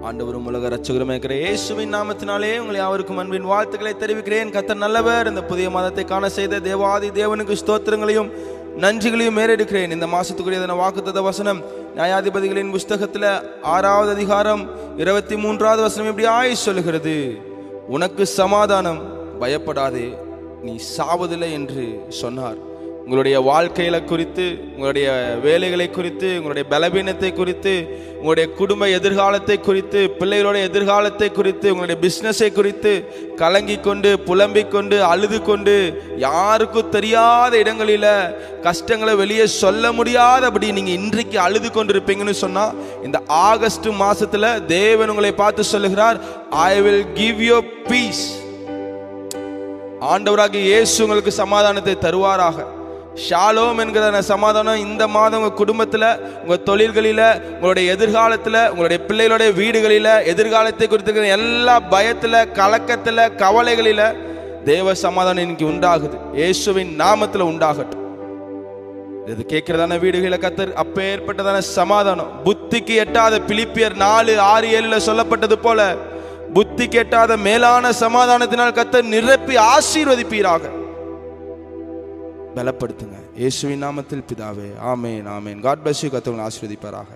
ஆண்டவரும் உலக ரட்சகரும் இருக்கிற இயேசுவின் நாமத்தினாலே உங்களை யாவருக்கும் அன்பின் வாழ்த்துக்களை தெரிவிக்கிறேன். கர்த்தர் நல்லவர். இந்த புதிய மாதத்தை காண செய்த தேவாதி தேவனுக்கு ஸ்தோத்திரங்களையும் நன்றிகளையும் மேறெடுக்கிறேன். இந்த மாசத்துக்குரியதான வாக்குத்தத்த வசனம் நியாயாதிபதிகளின் புஸ்தகத்தில் 6வது அதிகாரம் 23வது வசனம் இப்படி சொல்லுகிறது, உனக்கு சமாதானம், பயப்படாதே, நீ சாவதில்லை என்று சொன்னார். உங்களுடைய வாழ்க்கையில குறித்து, உங்களுடைய வேலைகளை குறித்து, உங்களுடைய பலவீனத்தை குறித்து, உங்களுடைய குடும்ப எதிர்காலத்தை குறித்து, பிள்ளைகளுடைய எதிர்காலத்தை குறித்து, உங்களுடைய பிஸ்னஸை குறித்து கலங்கி கொண்டு, புலம்பிக் கொண்டு, அழுது கொண்டு, யாருக்கும் தெரியாத இடங்களில கஷ்டங்களை வெளியே சொல்ல முடியாதபடி நீங்க இன்றைக்கு அழுது கொண்டிருப்பீங்கன்னு சொன்னா, இந்த ஆகஸ்ட் மாசத்துல தேவன் உங்களை பார்த்து சொல்லுகிறார், I will give you piece. ஆண்டவராகிய இயேசு உங்களுக்கு சமாதானத்தை தருவாராக. ஷாலோம் என்கிற சமாதானம் இந்த மாதம் உங்க குடும்பத்தில், உங்க தொழில்களில, உங்களுடைய எதிர்காலத்தில், உங்களுடைய பிள்ளைகளுடைய வீடுகளில, எதிர்காலத்தை குறித்து எல்லா பயத்தில், கலக்கத்தில், கவலைகளில தேவ சமாதானம் இன்னைக்கு உண்டாகுது. இயேசுவின் நாமத்தில் உண்டாகட்டும். இது கேட்கிறதான வீடுகளில் கர்த்தர் அப்பேற்பட்டதான சமாதானம், புத்திக்கு எட்டாத பிலிப்பியர் 4:6-7 சொல்லப்பட்டது போல புத்தி கேட்டாத மேலான சமாதானத்தினால் கர்த்தர் நிரப்பி ஆசீர்வதிப்பீராக. பலப்படுத்துங்க இயேசுவின் நாமத்தில் பிதாவே, ஆமேன் ஆமேன். God bless you. கர்த்தர் உங்களை ஆசீர்வதிப்பாராக.